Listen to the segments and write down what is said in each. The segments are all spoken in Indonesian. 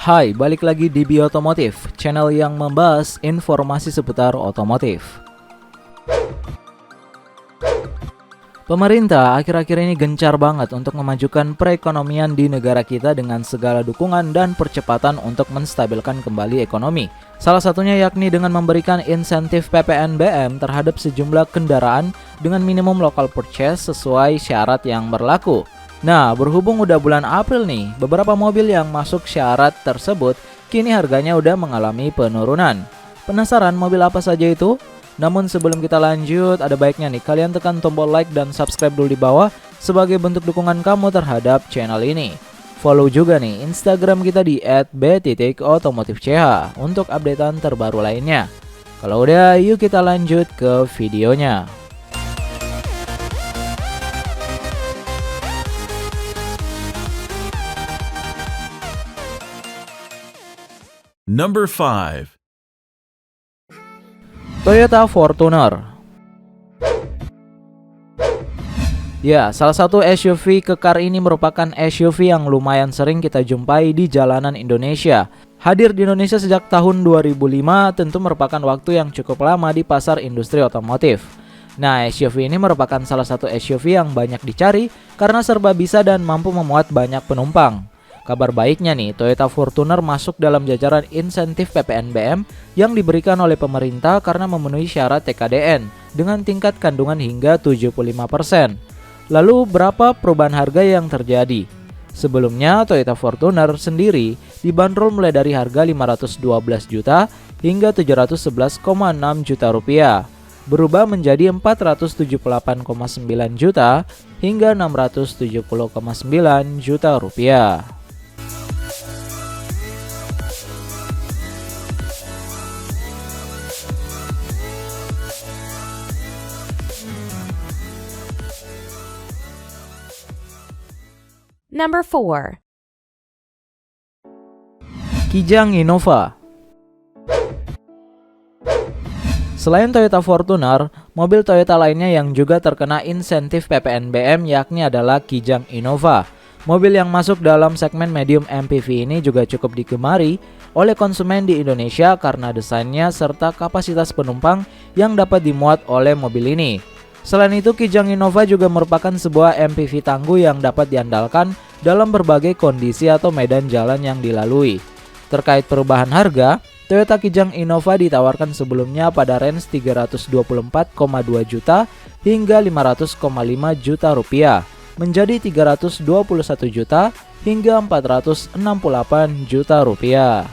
Hai, balik lagi di Biotomotif, channel yang membahas informasi seputar otomotif. Pemerintah akhir-akhir ini gencar banget untuk memajukan perekonomian di negara kita dengan segala dukungan dan percepatan untuk menstabilkan kembali ekonomi. Salah satunya yakni dengan memberikan insentif PPNBM terhadap sejumlah kendaraan dengan minimum local purchase sesuai syarat yang berlaku. Nah, berhubung udah bulan April nih, beberapa mobil yang masuk syarat tersebut kini harganya udah mengalami penurunan. Penasaran mobil apa saja itu? Namun sebelum kita lanjut, ada baiknya nih kalian tekan tombol like dan subscribe dulu di bawah sebagai bentuk dukungan kamu terhadap channel ini. Follow juga nih Instagram kita di @b.otomotifch untuk updatean terbaru lainnya. Kalau udah, yuk kita lanjut ke videonya. Number 5. Toyota Fortuner. Ya, salah satu SUV kekar ini merupakan SUV yang lumayan sering kita jumpai di jalanan Indonesia. Hadir di Indonesia sejak tahun 2005 tentu merupakan waktu yang cukup lama di pasar industri otomotif. Nah, SUV ini merupakan salah satu SUV yang banyak dicari karena serba bisa dan mampu memuat banyak penumpang. Kabar baiknya nih, Toyota Fortuner masuk dalam jajaran insentif PPNBM yang diberikan oleh pemerintah karena memenuhi syarat TKDN dengan tingkat kandungan hingga 75%. Lalu berapa perubahan harga yang terjadi? Sebelumnya Toyota Fortuner sendiri dibanderol mulai dari harga 512 juta hingga 711,6 juta rupiah, berubah menjadi 478,9 juta hingga 670,9 juta rupiah. Number 4. Kijang Innova. Selain Toyota Fortuner, mobil Toyota lainnya yang juga terkena insentif PPNBM yakni adalah Kijang Innova. Mobil yang masuk dalam segmen medium MPV ini juga cukup digemari oleh konsumen di Indonesia karena desainnya serta kapasitas penumpang yang dapat dimuat oleh mobil ini. Selain itu, Kijang Innova juga merupakan sebuah MPV tangguh yang dapat diandalkan dalam berbagai kondisi atau medan jalan yang dilalui. Terkait perubahan harga, Toyota Kijang Innova ditawarkan sebelumnya pada range 324,2 juta hingga 500,5 juta rupiah, menjadi 321 juta hingga 468 juta rupiah.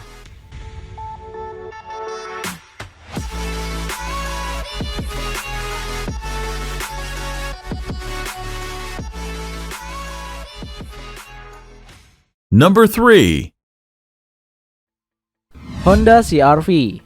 Number 3. Honda CR-V.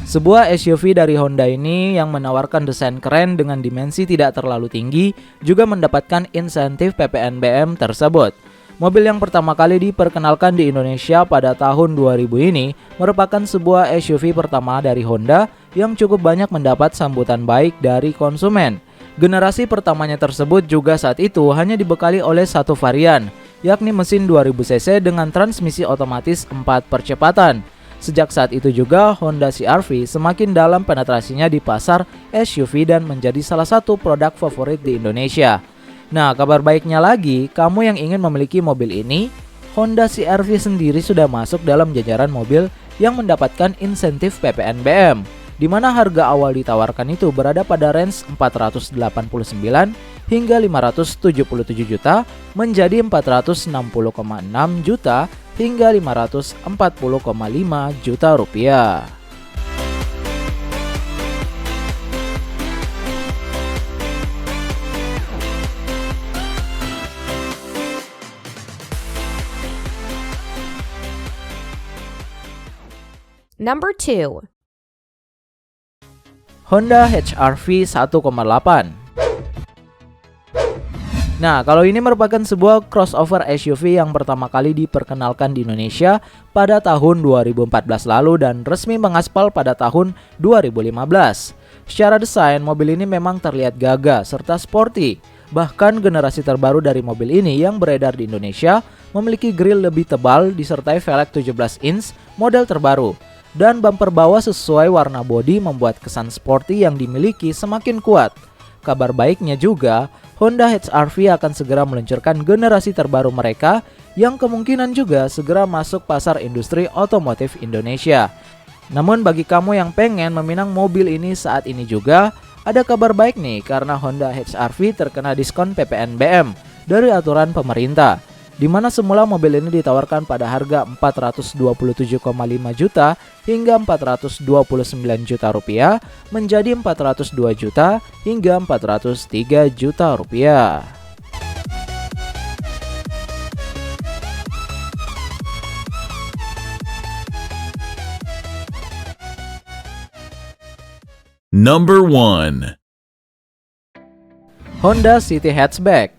Sebuah SUV dari Honda ini yang menawarkan desain keren dengan dimensi tidak terlalu tinggi juga mendapatkan insentif PPNBM tersebut. Mobil yang pertama kali diperkenalkan di Indonesia pada tahun 2000 ini merupakan sebuah SUV pertama dari Honda yang cukup banyak mendapat sambutan baik dari konsumen. Generasi pertamanya tersebut juga saat itu hanya dibekali oleh satu varian, yakni mesin 2000 cc dengan transmisi otomatis 4 percepatan. Sejak saat itu juga Honda CR-V semakin dalam penetrasinya di pasar SUV dan menjadi salah satu produk favorit di Indonesia. Nah, kabar baiknya lagi, kamu yang ingin memiliki mobil ini, Honda CR-V sendiri sudah masuk dalam jajaran mobil yang mendapatkan insentif PPNBM, di mana harga awal ditawarkan itu berada pada range 489 hingga 577 juta menjadi 460,6 juta hingga 540,5 juta rupiah. Number 2. Honda HR-V 1,8. Nah, kalau ini merupakan sebuah crossover SUV yang pertama kali diperkenalkan di Indonesia pada tahun 2014 lalu dan resmi mengaspal pada tahun 2015. Secara desain, mobil ini memang terlihat gagah serta sporty. Bahkan generasi terbaru dari mobil ini yang beredar di Indonesia memiliki grill lebih tebal disertai velg 17 inch model terbaru. Dan bumper bawah sesuai warna bodi membuat kesan sporty yang dimiliki semakin kuat. Kabar baiknya juga, Honda HR-V akan segera meluncurkan generasi terbaru mereka yang kemungkinan juga segera masuk pasar industri otomotif Indonesia. Namun bagi kamu yang pengen meminang mobil ini saat ini juga, ada kabar baik nih karena Honda HR-V terkena diskon PPNBM dari aturan pemerintah, di mana semula mobil ini ditawarkan pada harga 427,5 juta hingga 429 juta rupiah menjadi 402 juta hingga 403 juta rupiah. Number 1. Honda City Hatchback.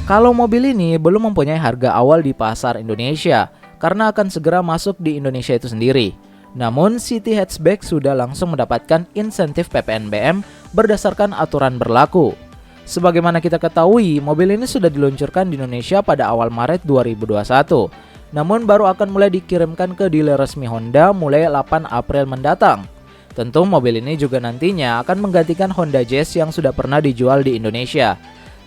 Kalau mobil ini belum mempunyai harga awal di pasar Indonesia karena akan segera masuk di Indonesia itu sendiri. Namun City Hatchback sudah langsung mendapatkan insentif PPNBM berdasarkan aturan berlaku. Sebagaimana kita ketahui, mobil ini sudah diluncurkan di Indonesia pada awal Maret 2021. Namun baru akan mulai dikirimkan ke dealer resmi Honda mulai 8 April mendatang. Tentu mobil ini juga nantinya akan menggantikan Honda Jazz yang sudah pernah dijual di Indonesia.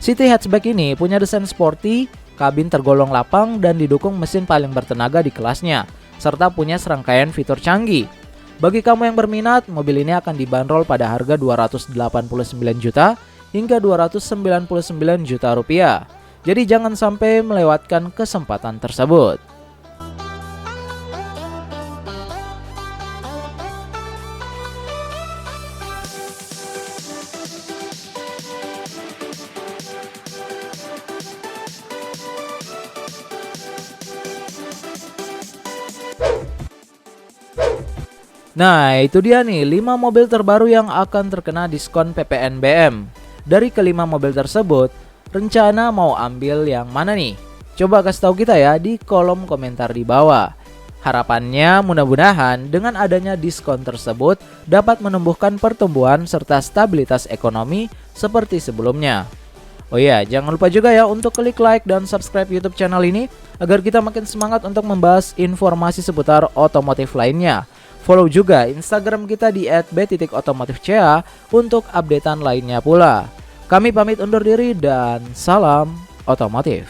City Hatchback ini punya desain sporty, kabin tergolong lapang dan didukung mesin paling bertenaga di kelasnya, serta punya serangkaian fitur canggih. Bagi kamu yang berminat, mobil ini akan dibanderol pada harga 289 juta hingga 299 juta rupiah. Jadi jangan sampai melewatkan kesempatan tersebut. Nah, itu dia nih 5 mobil terbaru yang akan terkena diskon PPNBM. Dari kelima mobil tersebut, rencana mau ambil yang mana nih? Coba kasih tahu kita ya di kolom komentar di bawah. Harapannya mudah-mudahan dengan adanya diskon tersebut dapat menumbuhkan pertumbuhan serta stabilitas ekonomi seperti sebelumnya. Oh iya, jangan lupa juga ya untuk klik like dan subscribe YouTube channel ini agar kita makin semangat untuk membahas informasi seputar otomotif lainnya. Follow juga Instagram kita di @b.otomotifca untuk updatean lainnya pula. Kami pamit undur diri dan salam otomotif.